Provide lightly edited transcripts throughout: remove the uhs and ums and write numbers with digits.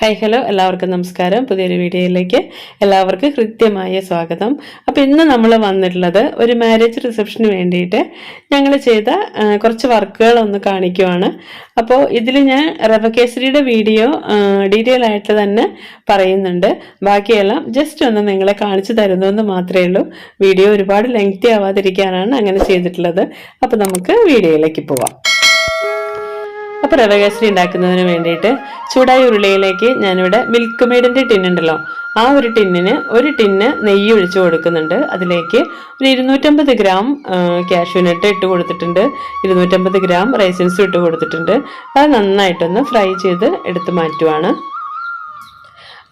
Hi hello എല്ലാവർക്കും നമസ്കാരം. പുതിയൊരു വീഡിയോയിലേക്ക് എല്ലാവർക്കും കൃത്യമായ സ്വാഗതം. അപ്പോൾ ഇന്ന് നമ്മൾ വന്നിട്ടുള്ളത് ഒരു മാരേജ് റിസപ്ഷന് വേണ്ടിയിട്ട് ഞങ്ങൾ ചെയ്ത കുറച്ച് വർക്കുകൾ ഒന്ന് കാണിക്കുവാണ്. അപ്പോൾ ഇതിൽ ഞാൻ റവ കേസരിയുടെ വീഡിയോ ഡീറ്റെയിൽ ആയിട്ട് തന്നെ പറയുന്നുണ്ട്. ബാക്കിയെല്ലാം ജസ്റ്റ് ഒന്ന് നിങ്ങളെ കാണിച്ചു തരുന്നതെന്ന് മാത്രമേ ഉള്ളൂ. വീഡിയോ ഒരുപാട് ലെങ്തി ആവാതിരിക്കാനാണ് അങ്ങനെ ചെയ്തിട്ടുള്ളത്. അപ്പോൾ നമുക്ക് വീഡിയോയിലേക്ക് പോവാം. അപ്പോൾ റവ കേസരി ഉണ്ടാക്കുന്നതിന് വേണ്ടിയിട്ട് ചൂടായ ഉരുളിയിലേക്ക് ഞാനിവിടെ മിൽക്ക് മെയ്ഡിൻ്റെ ടിന്നുണ്ടല്ലോ, ആ ഒരു ടിന്ന് നെയ്യ് ഒഴിച്ചു കൊടുക്കുന്നുണ്ട്. അതിലേക്ക് ഒരു 250 ഗ്രാം കാഷ്യൂനട്ട് ഇട്ട് കൊടുത്തിട്ടുണ്ട്, 250 ഗ്രാം റൈസിൻസും ഇട്ട് കൊടുത്തിട്ടുണ്ട്. അത് നന്നായിട്ടൊന്ന് ഫ്രൈ ചെയ്ത് എടുത്ത് മാറ്റുവാണ്.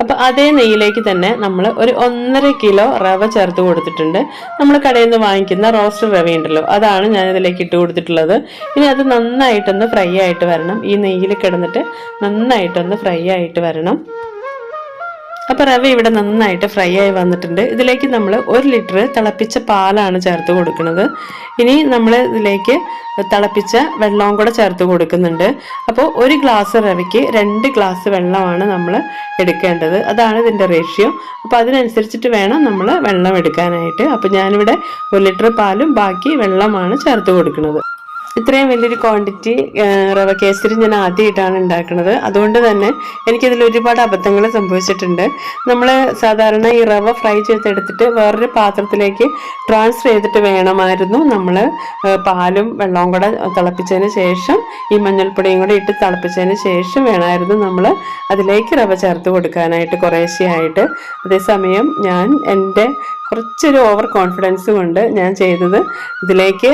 അപ്പോൾ അതേ നെയ്യിലേക്ക് തന്നെ നമ്മൾ ഒരു 1.5 കിലോ റവ ചേർത്ത് കൊടുത്തിട്ടുണ്ട്. നമ്മൾ കടയിൽ നിന്ന് വാങ്ങിക്കുന്ന റോസ്റ്റഡ് റവ ഉണ്ടല്ലോ, അതാണ് ഞാനിതിലേക്ക് ഇട്ട് കൊടുത്തിട്ടുള്ളത്. ഇനി അത് നന്നായിട്ടൊന്ന് ഫ്രൈ ആയിട്ട് വരണം. ഈ നെയ്യിൽ കിടന്നിട്ട് നന്നായിട്ടൊന്ന് ഫ്രൈ ആയിട്ട് വരണം. അപ്പോൾ റവ ഇവിടെ നന്നായിട്ട് ഫ്രൈ ആയി വന്നിട്ടുണ്ട്. ഇതിലേക്ക് നമ്മൾ 1 ലിറ്റർ തിളപ്പിച്ച പാലാണ് ചേർത്ത് കൊടുക്കുന്നത്. ഇനി നമ്മൾ ഇതിലേക്ക് തിളപ്പിച്ച വെള്ളവും കൂടെ ചേർത്ത് കൊടുക്കുന്നുണ്ട്. അപ്പോൾ 1 ഗ്ലാസ് റവയ്ക്ക് 2 ഗ്ലാസ് വെള്ളമാണ് നമ്മൾ എടുക്കേണ്ടത്. അതാണ് ഇതിൻ്റെ റേഷ്യോ. അപ്പോൾ അതിനനുസരിച്ചിട്ട് വേണം നമ്മൾ വെള്ളം എടുക്കാനായിട്ട്. അപ്പോൾ ഞാനിവിടെ 1 ലിറ്റർ പാലും ബാക്കി വെള്ളമാണ് ചേർത്ത് കൊടുക്കുന്നത്. ഇത്രയും വലിയൊരു ക്വാണ്ടിറ്റി റവ കേസരി ഞാൻ ആദ്യമായിട്ടാണ് ഉണ്ടാക്കുന്നത്. അതുകൊണ്ട് തന്നെ എനിക്കിതിൽ ഒരുപാട് അബദ്ധങ്ങൾ സംഭവിച്ചിട്ടുണ്ട്. നമ്മൾ സാധാരണ ഈ റവ ഫ്രൈ ചെയ്തെടുത്തിട്ട് വേറൊരു പാത്രത്തിലേക്ക് ട്രാൻസ്ഫർ ചെയ്തിട്ട് വേണമായിരുന്നു നമ്മൾ പാലും വെള്ളവും കൂടെ തിളപ്പിച്ചതിന് ശേഷം ഈ മഞ്ഞൾപ്പൊടിയും കൂടെ ഇട്ട് തിളപ്പിച്ചതിന് ശേഷം വേണമായിരുന്നു നമ്മൾ അതിലേക്ക് റവ ചേർത്ത് കൊടുക്കാനായിട്ട് കുറേശ്ശെയായിട്ട്. അതേസമയം ഞാൻ എൻ്റെ കുറച്ചൊരു ഓവർ കോൺഫിഡൻസ് കൊണ്ട് ഞാൻ ചെയ്തത് ഇതിലേക്ക്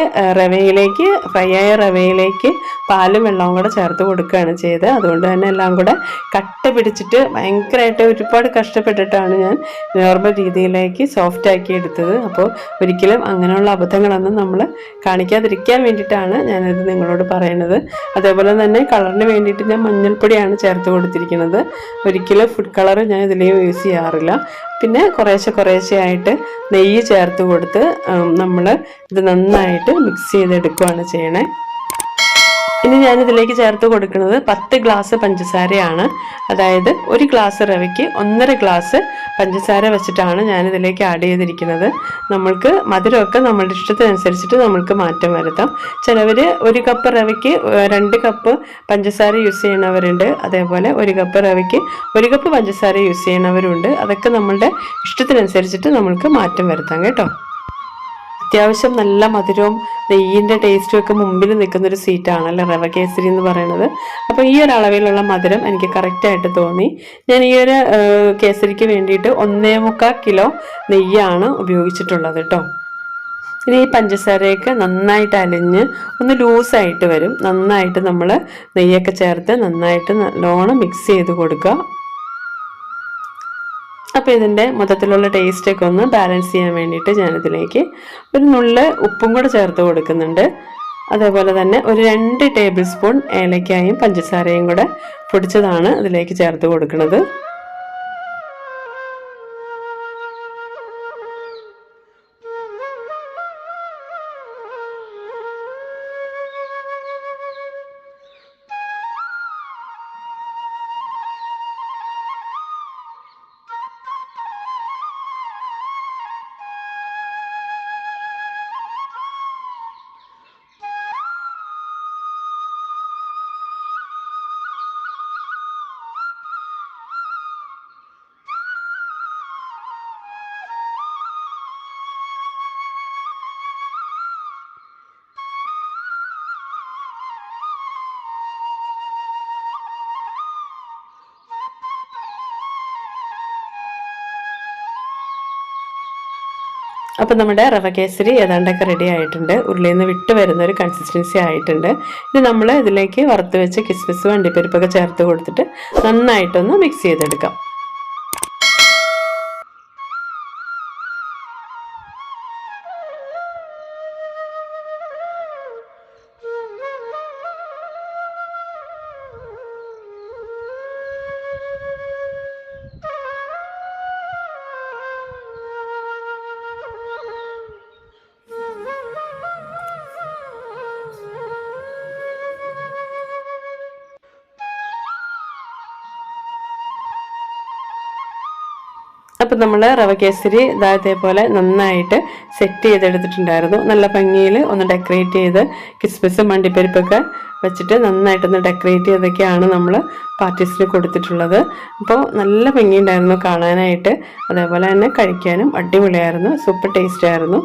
ഫ്രൈ ആയ റവയിലേക്ക് പാലും വെള്ളവും കൂടെ ചേർത്ത് കൊടുക്കുകയാണ് ചെയ്തത്. അതുകൊണ്ട് തന്നെ എല്ലാം കൂടെ കട്ട പിടിച്ചിട്ട് ഭയങ്കരമായിട്ട് ഒരുപാട് കഷ്ടപ്പെട്ടിട്ടാണ് ഞാൻ നോർമൽ രീതിയിലേക്ക് സോഫ്റ്റ് ആക്കി എടുത്തത്. അപ്പോൾ ഒരിക്കലും അങ്ങനെയുള്ള അബദ്ധങ്ങളൊന്നും നമ്മൾ കാണിക്കാതിരിക്കാൻ വേണ്ടിയിട്ടാണ് ഞാനിത് നിങ്ങളോട് പറയുന്നത്. അതേപോലെ തന്നെ കളറിന് വേണ്ടിയിട്ട് ഞാൻ മഞ്ഞൾപ്പൊടിയാണ് ചേർത്ത് കൊടുത്തിരിക്കുന്നത്. ഒരിക്കലും ഫുഡ് കളർ ഞാൻ ഇതിൽ യൂസ് ചെയ്യാറില്ല. പിന്നെ കുറേശ്ശെ നെയ്യ് ചേർത്ത് കൊടുത്ത് നമ്മൾ ഇത് നന്നായിട്ട് മിക്സ് ചെയ്തെടുക്കുകയാണ് ചെയ്യണേ. ഇനി ഞാനിതിലേക്ക് ചേർത്ത് കൊടുക്കുന്നത് 10 ഗ്ലാസ് പഞ്ചസാരയാണ്. അതായത് 1 ഗ്ലാസ് റവയ്ക്ക് 1.5 ഗ്ലാസ് പഞ്ചസാര വെച്ചിട്ടാണ് ഞാനിതിലേക്ക് ആഡ് ചെയ്തിരിക്കുന്നത്. നമ്മൾക്ക് മധുരമൊക്കെ നമ്മളുടെ ഇഷ്ടത്തിനനുസരിച്ചിട്ട് നമ്മൾക്ക് മാറ്റം വരുത്താം. ചിലവർ 1 കപ്പ് റവയ്ക്ക് 2 കപ്പ് പഞ്ചസാര യൂസ് ചെയ്യണവരുണ്ട്. അതേപോലെ 1 കപ്പ് റവയ്ക്ക് 1 കപ്പ് പഞ്ചസാര യൂസ് ചെയ്യണവരുണ്ട്. അതൊക്കെ നമ്മളുടെ ഇഷ്ടത്തിനനുസരിച്ചിട്ട് നമ്മൾക്ക് മാറ്റം വരുത്താം കേട്ടോ. അത്യാവശ്യം നല്ല മധുരവും നെയ്യിൻ്റെ ടേസ്റ്റും ഒക്കെ മുമ്പിൽ നിൽക്കുന്നൊരു സ്വീറ്റാണല്ലോ റവ കേസരി എന്ന് പറയുന്നത്. അപ്പോൾ ഈ ഒരു അളവിലുള്ള മധുരം എനിക്ക് കറക്റ്റായിട്ട് തോന്നി. ഞാൻ ഈ ഒരു കേസരിക്ക് വേണ്ടിയിട്ട് 1.25 കിലോ നെയ്യാണ് ഉപയോഗിച്ചിട്ടുള്ളത് കേട്ടോ. ഇനി ഈ പഞ്ചസാരയൊക്കെ നന്നായിട്ട് അലിഞ്ഞ് ഒന്ന് ലൂസായിട്ട് വരും. നന്നായിട്ട് നമ്മൾ നെയ്യൊക്കെ ചേർത്ത് നന്നായിട്ട് നല്ലോണം മിക്സ് ചെയ്ത് കൊടുക്കുക. അപ്പോൾ ഇതിൻ്റെ മൊത്തത്തിലുള്ള ടേസ്റ്റൊക്കെ ഒന്ന് ബാലൻസ് ചെയ്യാൻ വേണ്ടിയിട്ട് ഞാനിതിലേക്ക് ഒരു നുള്ള് ഉപ്പും കൂടെ ചേർത്ത് കൊടുക്കുന്നുണ്ട്. അതേപോലെ തന്നെ ഒരു 2 ടേബിൾ സ്പൂൺ ഏലക്കായും പഞ്ചസാരയും കൂടെ പൊടിച്ചതാണ് ഇതിലേക്ക് ചേർത്ത് കൊടുക്കുന്നത്. അപ്പോൾ നമ്മുടെ റവ കേസരി ഏതാണ്ടൊക്കെ റെഡി ആയിട്ടുണ്ട്. ഉരുളിയിൽ നിന്ന് വിട്ട് വരുന്ന ഒരു കൺസിസ്റ്റൻസി ആയിട്ടുണ്ട്. ഇനി നമ്മൾ ഇതിലേക്ക് വറുത്ത് വെച്ച് കിസ്മിസും അണ്ടിപ്പരിപ്പൊക്കെ ചേർത്ത് കൊടുത്തിട്ട് നന്നായിട്ടൊന്ന് മിക്സ് ചെയ്തെടുക്കാം. അപ്പം നമ്മൾ റവ കേസരി ഇതേപോലെ നന്നായിട്ട് സെറ്റ് ചെയ്തെടുത്തിട്ടുണ്ടായിരുന്നു. നല്ല ഭംഗിയിൽ ഒന്ന് ഡെക്കറേറ്റ് ചെയ്ത് കിസ്മിസും അണ്ടിപ്പരിപ്പൊക്കെ വെച്ചിട്ട് നന്നായിട്ടൊന്ന് ഡെക്കറേറ്റ് ചെയ്തൊക്കെയാണ് നമ്മൾ പാർട്ടീസിന് കൊടുത്തിട്ടുള്ളത്. അപ്പോൾ നല്ല ഭംഗിയുണ്ടായിരുന്നു കാണാനായിട്ട്, അതേപോലെ തന്നെ കഴിക്കാനും അടിപൊളിയായിരുന്നു, സൂപ്പർ ടേസ്റ്റ് ആയിരുന്നു.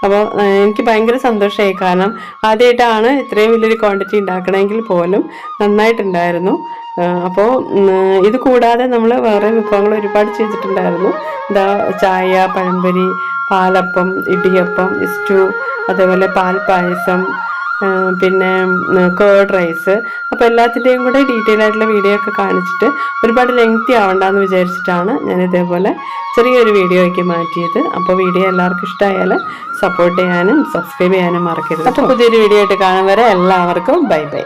അപ്പോൾ എനിക്ക് ഭയങ്കര സന്തോഷമായി, കാരണം ആദ്യമായിട്ടാണ് ഇത്രയും വലിയൊരു ക്വാണ്ടിറ്റി ഉണ്ടാക്കണമെങ്കിൽ പോലും നന്നായിട്ടുണ്ടായിരുന്നു. അപ്പോൾ ഇത് കൂടാതെ നമ്മൾ വേറെ വിഭവങ്ങൾ ഒരുപാട് ചെയ്തിട്ടുണ്ടായിരുന്നു. ചായ, പഴംപൊരി, പാലപ്പം, ഇടിയപ്പം, സ്റ്റൂ, അതേപോലെ പാൽ പായസം, പിന്നെ കേർഡ് റൈസ്. അപ്പോൾ എല്ലാത്തിൻ്റെയും കൂടെ ഡീറ്റെയിൽ ആയിട്ടുള്ള വീഡിയോ ഒക്കെ കാണിച്ചിട്ട് ഒരുപാട് ലെങ്തി ആവണ്ടെന്ന് വിചാരിച്ചിട്ടാണ് ഞാൻ ഇതേപോലെ ചെറിയൊരു വീഡിയോ ആക്കി മാറ്റിയത്. അപ്പോൾ വീഡിയോ എല്ലാവർക്കും ഇഷ്ടമായാൽ സപ്പോർട്ട് ചെയ്യാനും സബ്സ്ക്രൈബ് ചെയ്യാനും മറക്കരുത്. അപ്പോൾ പുതിയൊരു വീഡിയോ ആയിട്ട് കാണും വരെ എല്ലാവർക്കും ബൈ ബൈ.